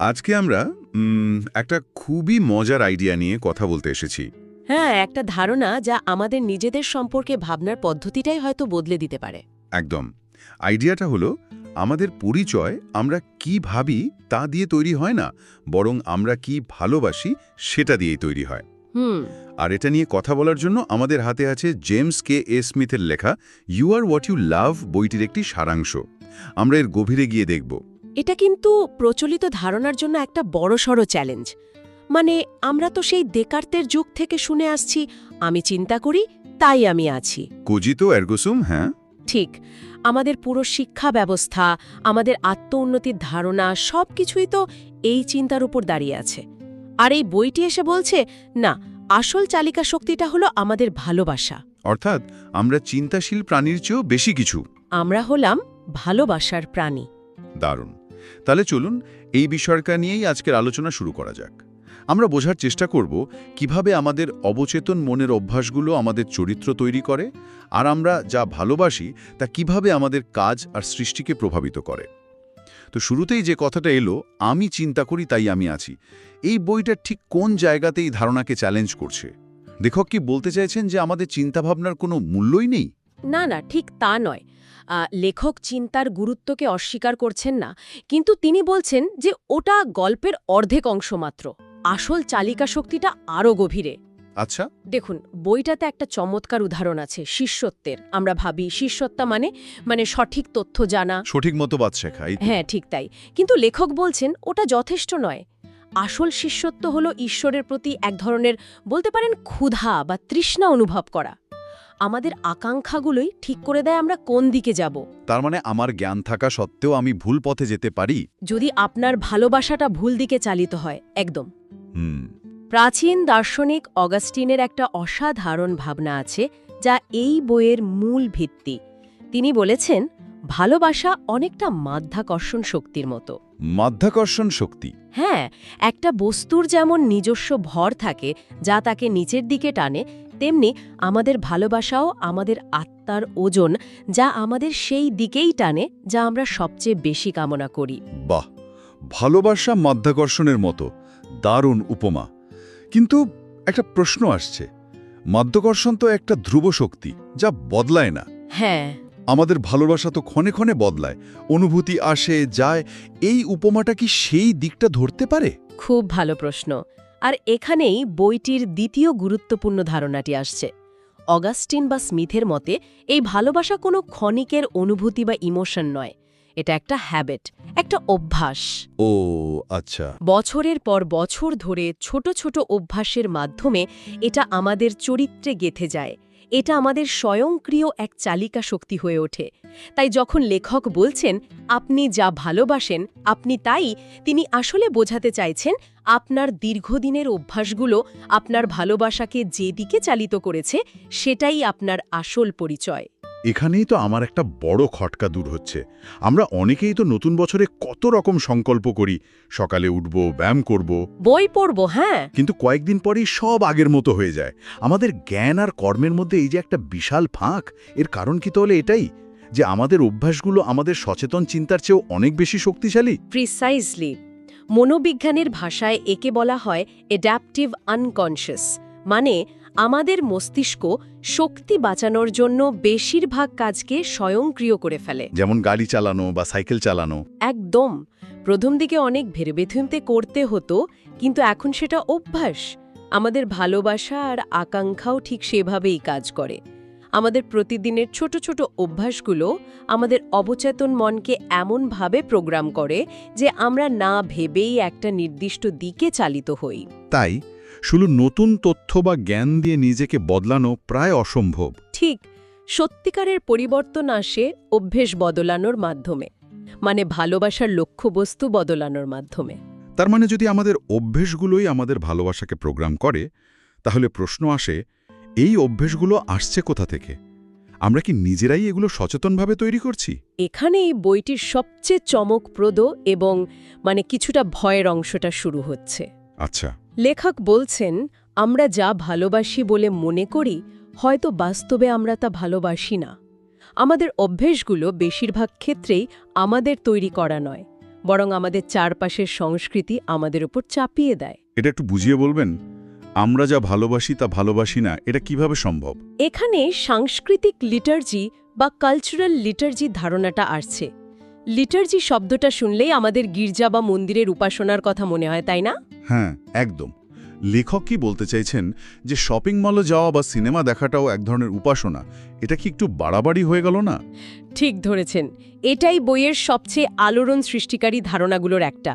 আজকে আমরা একটা খুবই মজার আইডিয়া নিয়ে কথা বলতে এসেছি। হ্যাঁ, একটা ধারণা যা আমাদের নিজেদের সম্পর্কে ভাবনার পদ্ধতিটাই হয়তো বদলে দিতে পারে। একদম। আইডিয়াটা হলো আমাদের পরিচয় আমরা কি ভাবি তা দিয়ে তৈরি হয় না, বরং আমরা কি ভালোবাসি সেটা দিয়েই তৈরি হয়। আর এটা নিয়ে কথা বলার জন্য আমাদের হাতে আছে জেমস কে এ স্মিথের লেখা you are what you love বইটির একটি সারাংশ। আমরা এর গভীরে গিয়ে দেখব। এটা কিন্তু প্রচলিত ধারণার জন্য একটা বড়সড় চ্যালেঞ্জ। মানে আমরা তো সেই দেকার্তের যুগ থেকে শুনে আসছি, আমি চিন্তা করি তাই আমি আছি। কোজিতো এরগো সুম, হ্যাঁ ঠিক। আমাদের পুরো শিক্ষা ব্যবস্থা, আমাদের আত্ম-উন্নতির ধারণা সবকিছুই তো এই চিন্তার উপর দাঁড়িয়ে আছে। আর এই বইটি এসে বলছে, না, আসল চালিকা শক্তিটা হলো আমাদের ভালোবাসা। অর্থাৎ আমরা চিন্তাশীল প্রাণীর চেয়েও বেশি কিছু। আমরা হলাম ভালোবাসার প্রাণী। দারুণ। তাহলে চলুন এই বিষয়টা নিয়েই আজকের আলোচনা শুরু করা যাক। আমরা বোঝার চেষ্টা করব কিভাবে আমাদের অবচেতন মনের অভ্যাসগুলো আমাদের চরিত্র তৈরি করে, আর আমরা যা ভালোবাসি তা কিভাবে আমাদের কাজ আর সৃষ্টিকে প্রভাবিত করে। তো শুরুতেই যে কথাটা এলো, আমি চিন্তা করি তাই আমি আছি, এই বইটা ঠিক কোন জায়গাতে এই ধারণাকে চ্যালেঞ্জ করছে? লেখক কি বলতে চাইছেন যে আমাদের চিন্তাভাবনার কোনো মূল্যই নেই? না না, ঠিক তা নয়। লেখক চিন্তার গুরুত্বকে অস্বীকার করছেন না, কিন্তু তিনি বলছেন যে ওটা গল্পের অর্ধেক অংশ মাত্র। আসল চালিকা শক্তিটা আরও গভীরে। আচ্ছা। দেখুন, বইটাতে একটা চমৎকার উদাহরণ আছে শিষ্যত্বের। আমরা ভাবি শিষ্যত্বা মানে সঠিক তথ্য জানা, সঠিক মতো বাদ শেখা। হ্যাঁ, ঠিক তাই। কিন্তু লেখক বলছেন ওটা যথেষ্ট নয়। আসল শিষ্যত্ব হলো ঈশ্বরের প্রতি এক ধরনের, বলতে পারেন, ক্ষুধা বা তৃষ্ণা অনুভব করা। আমাদের আকাঙ্ক্ষাগুলোই ঠিক করে দেয় আমরা কোন দিকে যাব। তার মানে আমার জ্ঞান থাকা সত্ত্বেও আমি ভুল পথে যেতে পারি যদি আপনার ভালোবাসাটা ভুল দিকে চালিত হয়। একদম। হুম। প্রাচীন দার্শনিক অগাস্টিনের একটা অসাধারণ ভাবনা আছে যা এই বইয়ের মূল ভিত্তি। তিনি বলেছেন, ভালোবাসা অনেকটা মাধ্যাকর্ষণ শক্তির মতো। মাধ্যাকর্ষণ শক্তি? হ্যাঁ, একটা বস্তুর যেমন নিজস্ব ভর থাকে যা তাকে নিচের দিকে টানে, তেমনি আমাদের ভালোবাসাও আমাদের আত্মার ওজন, যা আমাদের সেই দিকেই টানে যা আমরা সবচেয়ে বেশি কামনা করি। বাহ, ভালোবাসা মাধ্যাকর্ষণের মতো দারুণ উপমা। কিন্তু একটা প্রশ্ন আসছে, মাধ্যাকর্ষণ তো একটা ধ্রুব শক্তি যা বদলায় না। হ্যাঁ, আমাদের ভালোবাসা তো ক্ষণে ক্ষণে বদলায়, অনুভূতি আসে যায়। এই উপমাটা কি সেই দিকটা ধরতে পারে? খুব ভালো প্রশ্ন। আর এখানেই বইটির দ্বিতীয় গুরুত্বপূর্ণ ধারণাটি আসছে। অগাস্টিন বা স্মিথের মতে এই ভালোবাসা কোনো ক্ষণিকের অনুভূতি বা ইমোশন নয়, এটা একটা হ্যাবিট, একটা অভ্যাস। ও আচ্ছা। বছরের পর বছর ধরে ছোট ছোট অভ্যাসের মাধ্যমে এটা আমাদের চরিত্রে গেঁথে যায়। এটা আমাদের স্বয়ংক্রিয় এক চালিকা শক্তি হয়ে ওঠে। তাই যখন লেখক বলছেন আপনি যা ভালোবাসেন আপনি তাই, তিনি আসলে বোঝাতে চাইছেন আপনার দীর্ঘদিনের অভ্যাসগুলো আপনার ভালোবাসাকে যেদিকে চালিত করেছে সেটাই আপনার আসল পরিচয়। এখানেই তো আমার একটা বড় খটকা দূর হচ্ছে। আমরা অনেকেই তো নতুন বছরে কত রকম সংকল্প করি, সকালে উঠব, ব্যায়াম করব, বই পড়ব, হ্যাঁ, কিন্তু কয়েকদিন পরেই সব আগের মতো হয়ে যায়। আমাদের জ্ঞান আর কর্মের মধ্যে এই যে একটা বিশাল ফাঁক, এর কারণ কি তাহলে এটাই যে আমাদের অভ্যাসগুলো আমাদের সচেতন চিন্তার চেয়েও অনেক বেশি শক্তিশালী? প্রিসাইজলি। মনোবিজ্ঞানের ভাষায় একে বলা হয় অ্যাডাপটিভ আনকনশিয়াস। মানে আমাদের মস্তিষ্ক শক্তি বাঁচানোর জন্য বেশিরভাগ কাজকে স্বয়ংক্রিয় করে ফেলে। যেমন গাড়ি চালানো বা সাইকেল চালানো। একদম। প্রথম দিকে অনেক ভেবেচিন্তে করতে হতো, কিন্তু এখন সেটা অভ্যাস। আমাদের ভালোবাসা আর আকাঙ্ক্ষাও ঠিক সেভাবেই কাজ করে। আমাদের প্রতিদিনের ছোট ছোট অভ্যাসগুলো আমাদের অবচেতন মনকে এমনভাবে প্রোগ্রাম করে যে আমরা না ভেবেই একটা নির্দিষ্ট দিকে চালিত হই। তাই শুধু নতুন তথ্য বা জ্ঞান দিয়ে নিজেকে বদলানো প্রায় অসম্ভব। ঠিক। সত্যিকারের পরিবর্তন আসে অভ্যেস বদলানোর মাধ্যমে, মানে ভালোবাসার লক্ষ্যবস্তু বদলানোর মাধ্যমে। তার মানে যদি আমাদের অভ্যেসগুলোই আমাদের ভালোবাসাকে প্রোগ্রাম করে, তাহলে প্রশ্ন আসে, এই অভ্যেসগুলো আসছে কোথা থেকে? আমরা কি নিজেরাই এগুলো সচেতনভাবে তৈরি করছি? এখানে এই বইটির সবচেয়ে চমকপ্রদ এবং কিছুটা ভয়ের অংশটা শুরু হচ্ছে। আচ্ছা। লেখক বলছেন, আমরা যা ভালোবাসি বলে মনে করি হয়তো বাস্তবে আমরা তা ভালোবাসি না। আমাদের অভ্যেসগুলো বেশিরভাগ ক্ষেত্রেই আমাদের তৈরি করা নয়, বরং আমাদের চারপাশের সংস্কৃতি আমাদের উপর চাপিয়ে দেয়। এটা একটু বুঝিয়ে বলবেন? আমরা যা ভালোবাসি তা ভালোবাসি না, এটা কিভাবে সম্ভব? এখানে সাংস্কৃতিক লিটার্জি বা কালচারাল লিটার্জি ধারণাটা আসছে। লিটার্জি শব্দটা শুনলেই আমাদের গির্জা বা মন্দিরের উপাসনার কথা মনে হয়, তাই না? হ্যাঁ, একদম। লেখক কি বলতে চাইছেন যে শপিং মলে যাওয়া বা সিনেমা দেখাটাও এক ধরনের উপাসনা? এটা কি একটু বাড়াবাড়ি হয়ে গেল না? ঠিক ধরেছেন। এটাই বইয়ের সবচেয়ে আলোড়ন সৃষ্টিকারী ধারণাগুলোর একটা।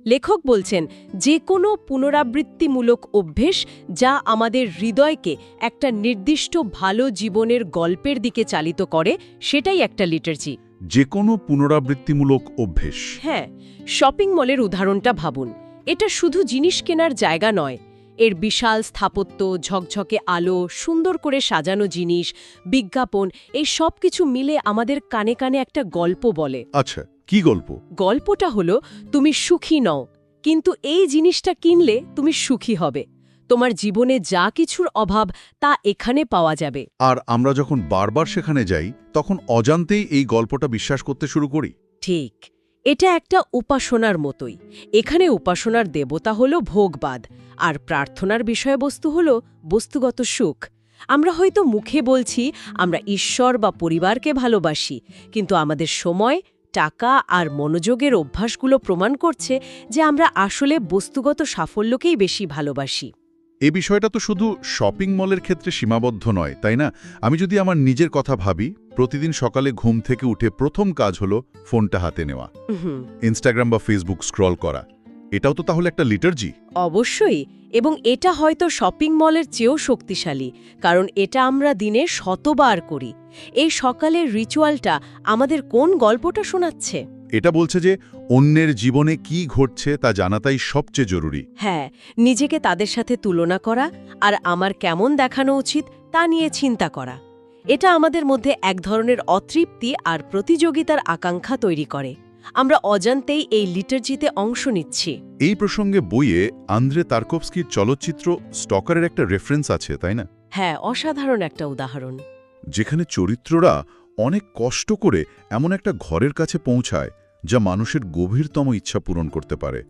লেখক বলছেন যে কোনো পুনরাবৃত্তিমূলক অভ্যেস যা আমাদের হৃদয়কে একটা নির্দিষ্ট ভালো জীবনের গল্পের দিকে চালিত করে, সেটাই একটা লিটার্জি। যে কোনো পুনরাবৃত্তিমূলক অভ্যেস। হ্যাঁ, শপিং মলের উদাহরণটা ভাবুন। এটা শুধু জিনিস কেনার জায়গা নয়। এর বিশাল স্থাপত্য, ঝকঝকে আলো, সুন্দর করে সাজানো জিনিস, বিজ্ঞাপন, এই সব কিছু মিলে আমাদের কানে কানে একটা গল্প বলে। আচ্ছা, কি গল্প? গল্পটা হলো তুমি সুখী নও, কিন্তু এই জিনিসটা কিনলে তুমি সুখী হবে। তোমার জীবনে যা কিছুর অভাব তা এখানে পাওয়া যাবে। আর আমরা যখন বারবার সেখানে যাই তখন অজান্তেই এই গল্পটা বিশ্বাস করতে শুরু করি। ঠিক, এটা একটা উপাসনার মতোই। এখানে উপাসনার দেবতা হলো ভোগবাদ, আর প্রার্থনার বিষয়বস্তু হলো বস্তুগত সুখ। আমরা হয়তো মুখে বলছি আমরা ঈশ্বর বা পরিবারকে ভালোবাসি, কিন্তু আমাদের সময়, টাকা আর মনোযোগের অভ্যাসগুলো প্রমাণ করছে যে আমরা আসলে বস্তুগত সাফল্যকেই বেশি ভালোবাসি। এ বিষয়টা তো শুধু শপিং মলের ক্ষেত্রে সীমাবদ্ধ নয়, তাই না? আমি যদি আমার নিজের কথা ভাবি, প্রতিদিন সকালে ঘুম থেকে উঠে প্রথম কাজ হলো ফোনটা হাতে নেওয়া, ইনস্টাগ্রাম বা ফেসবুক স্ক্রল করা। এটাও তো তাহলে একটা লিটার্জি। অবশ্যই, এবং এটা হয়তো শপিং মলের চেয়েও শক্তিশালী, কারণ এটা আমরা দিনে শতবার করি। এই সকালের রিচুয়ালটা আমাদের কোন গল্পটা শোনাচ্ছে? এটা বলছে যে অন্যের জীবনে কি ঘটছে তা জানাটাই সবচেয়ে জরুরি। হ্যাঁ, নিজেকে তাদের সাথে তুলনা করা আর আমার কেমন দেখানো উচিত তা নিয়ে চিন্তা করা। এটা আমাদের মধ্যে এক ধরনের অতৃপ্তি আর প্রতিযোগিতার আকাঙ্ক্ষা তৈরি করে। আমরা অজান্তেই এই লিটার্জিতে অংশ নিচ্ছি। এই প্রসঙ্গে বইয়ে আন্দ্রে তার্কোভস্কির চলচ্চিত্র স্টকারের একটা রেফারেন্স আছে, তাই না? হ্যাঁ, অসাধারণ একটা উদাহরণ। যেখানে চরিত্ররা অনেক কষ্ট করে এমন একটা ঘরের কাছে পৌঁছায় যা মানুষের গভীরতম ইচ্ছা পূরণ করতে পারে,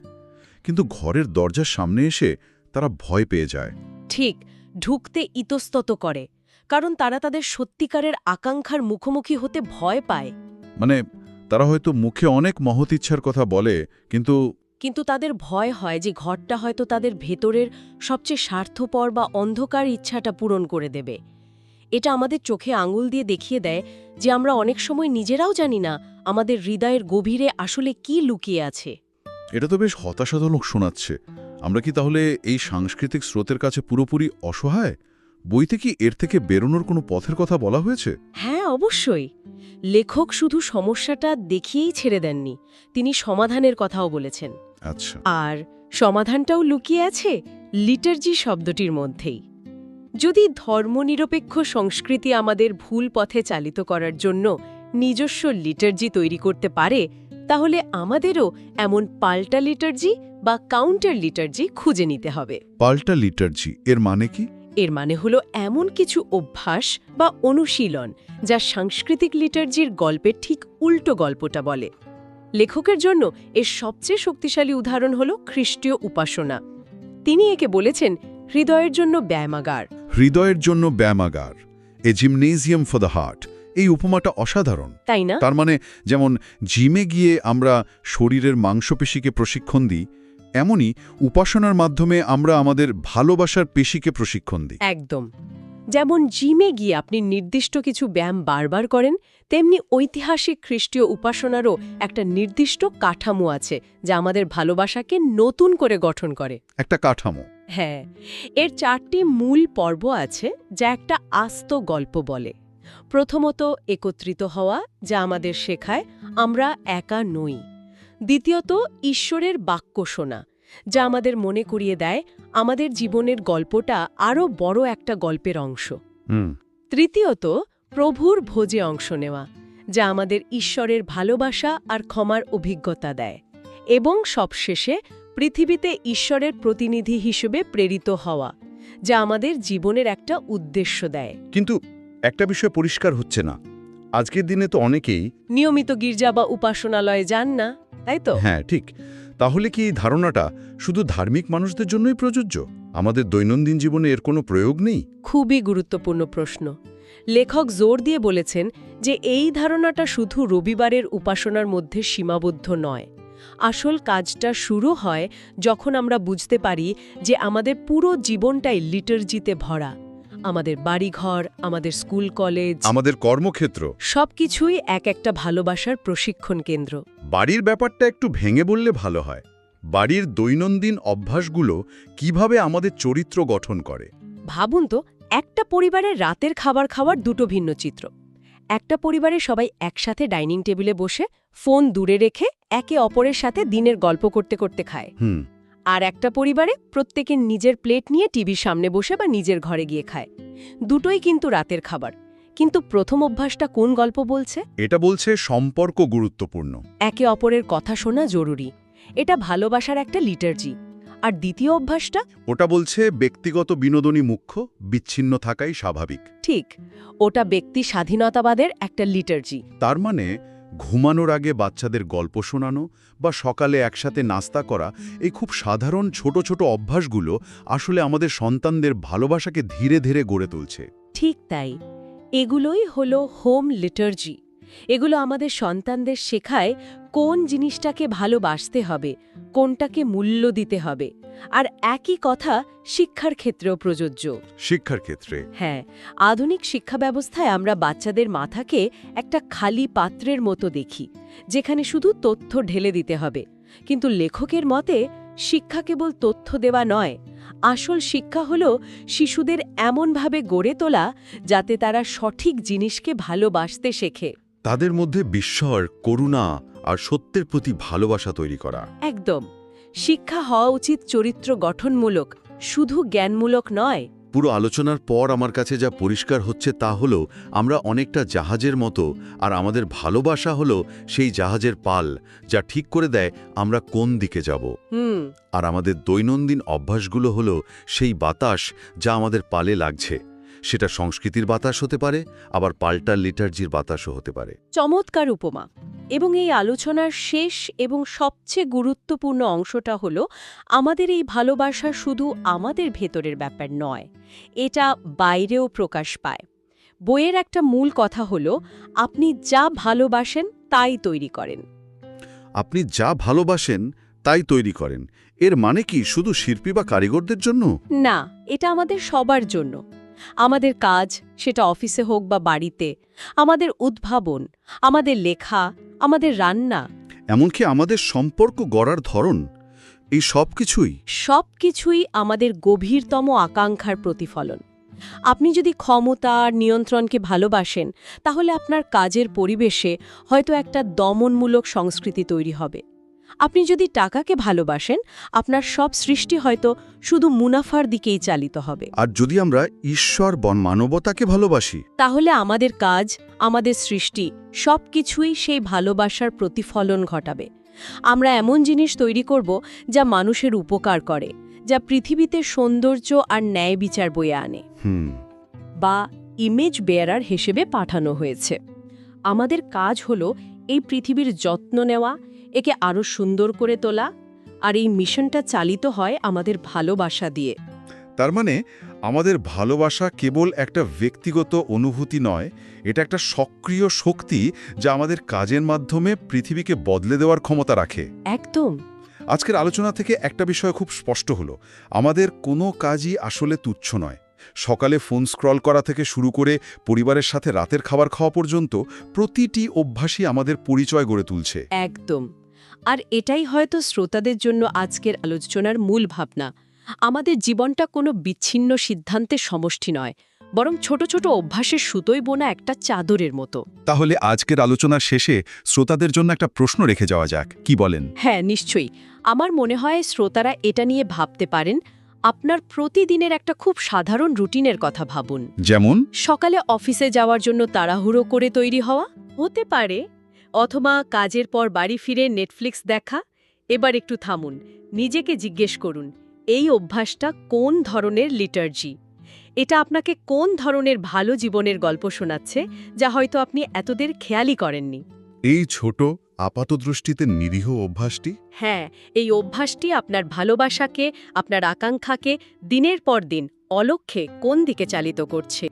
কিন্তু ঘরের দরজার সামনে এসে তারা ভয় পেয়ে যায়। ঠিক, ঢুকতে ইতস্তত করে, কারণ তারা তাদের সত্যিকারের আকাঙ্ক্ষার মুখোমুখি হতে ভয় পায়। মানে তারা হয়তো মুখে অনেক মহৎ ইচ্ছার কথা বলে, কিন্তু তাদের ভয় হয় যে ঘরটা হয়তো তাদের ভেতরের সবচেয়ে স্বার্থপর বা অন্ধকার ইচ্ছাটা পূরণ করে দেবে। এটা আমাদের চোখে আঙুল দিয়ে দেখিয়ে দেয় যে আমরা অনেক সময় নিজেরাও জানি না আমাদের হৃদয়ের গভীরে আসলে কি লুকিয়ে আছে। এটা তো বেশ হতাশাজনক শোনাচ্ছে। আমরা কি তাহলে এই সাংস্কৃতিক স্রোতের কাছে পুরোপুরি অসহায়? বইতে কি এর থেকে বেরোনোর কোনো পথের কথা বলা হয়েছে? হ্যাঁ, অবশ্যই। লেখক শুধু সমস্যাটা দেখিয়েই ছেড়ে দেননি, তিনি সমাধানের কথাও বলেছেন। আচ্ছা, আর সমাধানটাও লুকিয়ে আছে লিটার্জি শব্দটির মধ্যেই। যদি ধর্মনিরপেক্ষ সংস্কৃতি আমাদের ভুল পথে চালিত করার জন্য নিজস্ব লিটার্জি তৈরি করতে পারে, তাহলে আমাদেরও এমন পাল্টা লিটার্জি বা কাউন্টার লিটার্জি খুঁজে নিতে হবে। পাল্টা লিটার্জি এর মানে কি? এর মানে হলো এমন কিছু অভ্যাস বা অনুশীলন যা সাংস্কৃতিক লিটার্জির গল্পের ঠিক উল্টো গল্পটা বলে। লেখকের জন্য এর সবচেয়ে শক্তিশালী উদাহরণ হল খ্রিস্টীয় উপাসনা। তিনি একে বলেছেন হৃদয়ের জন্য ব্যায়ামাগার। হৃদয়ের জন্য ব্যায়ামাগার, এ জিমনেজিয়াম ফর দ্য হার্ট। এই উপমাটা অসাধারণ, তাই না? তার মানে যেমন জিমে গিয়ে আমরা শরীরের মাংসপেশিকে প্রশিক্ষণ দিই, এমনই উপাসনার মাধ্যমে আমরা আমাদের ভালোবাসার পেশিকে প্রশিক্ষণ দিই। একদম। যেমন জিমে গিয়ে আপনি নির্দিষ্ট কিছু ব্যায়াম বারবার করেন, তেমনি ঐতিহাসিক খ্রিস্টীয় উপাসনারও একটা নির্দিষ্ট কাঠামো আছে যা আমাদের ভালোবাসাকে নতুন করে গঠন করে। একটা কাঠামো। হ্যাঁ, এর 4টি মূল পর্ব আছে যা একটা আস্ত গল্প বলে। প্রথমত, একত্রিত হওয়া, যা আমাদের শেখায় আমরা একা নই। দ্বিতীয়ত, ঈশ্বরের বাক্য শোনা, যা আমাদের মনে করিয়ে দেয় আমাদের জীবনের গল্পটা আরও বড় একটা গল্পের অংশ। তৃতীয়ত, প্রভুর ভোজে অংশ নেওয়া, যা আমাদের ঈশ্বরের ভালোবাসা আর ক্ষমার অভিজ্ঞতা দেয়। এবং সবশেষে, পৃথিবীতে ঈশ্বরের প্রতিনিধি হিসেবে প্রেরিত হওয়া, যা আমাদের জীবনের একটা উদ্দেশ্য দেয়। কিন্তু একটা বিষয় পরিষ্কার হচ্ছে না, আজকের দিনে তো অনেকেই নিয়মিত গির্জা বা উপাসনালয়ে যান না, তাই তো? হ্যাঁ ঠিক। তাহলে কি এই ধারণাটা শুধু ধার্মিক মানুষদের জন্যই প্রযোজ্য? আমাদের দৈনন্দিন জীবনে এর কোনো প্রয়োগ নেই? খুবই গুরুত্বপূর্ণ প্রশ্ন। লেখক জোর দিয়ে বলেছেন যে এই ধারণাটা শুধু রবিবারের উপাসনার মধ্যে সীমাবদ্ধ নয়। আসল কাজটা শুরু হয় যখন আমরা বুঝতে পারি যে আমাদের পুরো জীবনটাই লিটার্জিতে ভরা। আমাদের বাড়িঘর, আমাদের স্কুল কলেজ, আমাদের কর্মক্ষেত্র, সবকিছুই এক একটা ভালোবাসার প্রশিক্ষণ কেন্দ্র। বাড়ির ব্যাপারটা একটু ভেঙে বললে ভালো হয়। বাড়ির দৈনন্দিন অভ্যাসগুলো কিভাবে আমাদের চরিত্র গঠন করে? ভাবুন তো, একটা পরিবারে রাতের খাবার খাওয়ার দুটো ভিন্ন চিত্র। একটা পরিবারে সবাই একসাথে ডাইনিং টেবিলে বসে ফোন দূরে রেখে একে অপরের সাথে দিনের গল্প করতে করতে খায়। আর একটা পরিবারে প্রত্যেকে নিজের প্লেট নিয়ে টিভির সামনে বসে বা নিজের ঘরে গিয়ে খায়। দুটোই কিন্তু রাতের খাবার। কিন্তু প্রথম অভ্যাসটা কোন গল্প বলছে? এটা বলছে সম্পর্ক গুরুত্বপূর্ণ। একে অপরের কথা শোনা জরুরি। এটা ভালোবাসার একটা লিটার্জি। আর দ্বিতীয় অভ্যাসটা? ওটা বলছে ব্যক্তিগত বিনোদনী মুখ্য, বিচ্ছিন্ন থাকাই স্বাভাবিক। ঠিক, ওটা ব্যক্তি স্বাধীনতাবাদের একটা লিটার্জি। তার মানে ঘুমানোর আগে বাচ্চাদের গল্প শোনানো বা সকালে একসাথে নাস্তা করা, এই খুব সাধারণ ছোট ছোট অভ্যাসগুলো আসলে আমাদের সন্তানদের ভালোবাসাকে ধীরে ধীরে গড়ে তুলছে। ঠিক তাই, এগুলোই হলো হোম লিটার্জি। এগুলো আমাদের সন্তানদের শেখায় কোন জিনিসটাকে ভালোবাসতে হবে, কোনটাকে মূল্য দিতে হবে। আর একই কথা শিক্ষার ক্ষেত্রেও প্রযোজ্য। শিক্ষার ক্ষেত্রে? হ্যাঁ, আধুনিক শিক্ষা ব্যবস্থায় আমরা বাচ্চাদের মাথাকে একটা খালি পাত্রের মতো দেখি, যেখানে শুধু তথ্য ঢেলে দিতে হবে। কিন্তু লেখকের মতে শিক্ষা কেবল তথ্য দেওয়া নয়, আসল শিক্ষা হলো শিশুদের এমনভাবে গড়ে তোলা যাতে তারা সঠিক জিনিসকে ভালোবাসতে শেখে। তাদের মধ্যে বিস্ময়, করুণা আর সত্যের প্রতি ভালোবাসা তৈরি করা। একদম। শিক্ষা হওয়া উচিত চরিত্র গঠনমূলক, শুধু জ্ঞানমূলক নয়। পুরো আলোচনার পর আমার কাছে যা পরিষ্কার হচ্ছে তা হলো আমরা অনেকটা জাহাজের মতো, আর আমাদের ভালোবাসা হলো সেই জাহাজের পাল, যা ঠিক করে দেয় আমরা কোন দিকে যাব। আর আমাদের দৈনন্দিন অভ্যাসগুলো হলো সেই বাতাস যা আমাদের পালে লাগছে। সেটা সংস্কৃতির বাতাস হতে পারে, আবার পাল্টা লিটার্জির বাতাসও হতে পারে। চমৎকার উপমা। এবং এই আলোচনার শেষ এবং সবচেয়ে গুরুত্বপূর্ণ অংশটা হলো আমাদের এই ভালোবাসা শুধু আমাদের ভেতরের ব্যাপার নয়, এটা বাইরেও প্রকাশ পায়। বইয়ের একটা মূল কথা হলো আপনি যা ভালোবাসেন তাই তৈরি করেন। আপনি যা ভালোবাসেন তাই তৈরি করেন, এর মানে কি শুধু শিল্পী বা কারিগরদের জন্য? না, এটা আমাদের সবার জন্য। আমাদের কাজ, সেটা অফিসে হোক বা বাড়িতে, আমাদের উদ্ভাবন, আমাদের লেখা, আমাদের রান্না, এমনকি আমাদের সম্পর্ক গড়ার ধরন, এই সবকিছুই আমাদের গভীরতম আকাঙ্ক্ষার প্রতিফলন। আপনি যদি ক্ষমতা আর নিয়ন্ত্রণকে ভালোবাসেন, তাহলে আপনার কাজের পরিবেশে হয়তো একটা দমনমূলক সংস্কৃতি তৈরি হবে। আপনি যদি টাকাকে ভালোবাসেন, আপনার সব সৃষ্টি হয়তো শুধু মুনাফার দিকেই চালিত হবে। আর যদি আমরা ঈশ্বর মানবতাকে ভালোবাসি, তাহলে আমাদের কাজ, আমাদের সৃষ্টি সবকিছুই সেই ভালোবাসার প্রতিফলন ঘটাবে। আমরা এমন জিনিস তৈরি করব যা মানুষের উপকার করে, যা পৃথিবীতে সৌন্দর্য আর ন্যায় বিচার বয়ে আনে। বা ইমেজ বেয়ারার হিসেবে পাঠানো হয়েছে। আমাদের কাজ হলো এই পৃথিবীর যত্ন নেওয়া, একে আরও সুন্দর করে তোলা, আর এই মিশনটা চালিত হয় আমাদের ভালোবাসা দিয়ে। তার মানে আমাদের ভালোবাসা কেবল একটা ব্যক্তিগত অনুভূতি নয়, এটা একটা সক্রিয় শক্তি যা আমাদের কাজের মাধ্যমে পৃথিবীকে বদলে দেওয়ার ক্ষমতা রাখে। একদম। আজকের আলোচনা থেকে একটা বিষয় খুব স্পষ্ট হলো, আমাদের কোনো কাজই আসলে তুচ্ছ নয়। সকালে ফোন স্ক্রল করা থেকে শুরু করে পরিবারের সাথে রাতের খাবার খাওয়া পর্যন্ত প্রতিটি অভ্যাসই আমাদের পরিচয় গড়ে তুলছে। একদম। আর এটাই হয়তো শ্রোতাদের জন্য আজকের আলোচনার মূল ভাবনা। আমাদের জীবনটা কোনো বিচ্ছিন্ন সিদ্ধান্তের সমষ্টি নয়, বরং ছোট ছোট অভ্যাসের সুতোয় বোনা একটা চাদরের মতো। তাহলে আজকের আলোচনার শেষে শ্রোতাদের জন্য একটা প্রশ্ন রেখে যাওয়া যাক, কি বলেন? হ্যাঁ, নিশ্চয়ই। আমার মনে হয় শ্রোতারা এটা নিয়ে ভাবতে পারেন। আপনার প্রতিদিনের একটা খুব সাধারণ রুটিনের কথা ভাবুন। যেমন সকালে অফিসে যাওয়ার জন্য তাড়াহুড়ো করে তৈরি হওয়া হতে পারে, অথবা কাজের পর বাড়ি ফিরে নেটফ্লিক্স দেখা। এবার একটু থামুন, নিজেকে জিজ্ঞেস করুন, এই অভ্যাসটা কোন ধরনের লিটার্জি? এটা আপনাকে কোন ধরনের ভালো জীবনের গল্প শোনাচ্ছে, যা হয়তো আপনি এতদের খেয়ালই করেননি? এই ছোট আপাতদৃষ্টিতে নিরীহ অভ্যাসটি হ্যাঁ, এই অভ্যাসটি আপনার ভালোবাসাকে, আপনার আকাঙ্ক্ষাকে দিনের পর দিন অলক্ষ্যে কোন দিকে চালিত করছে।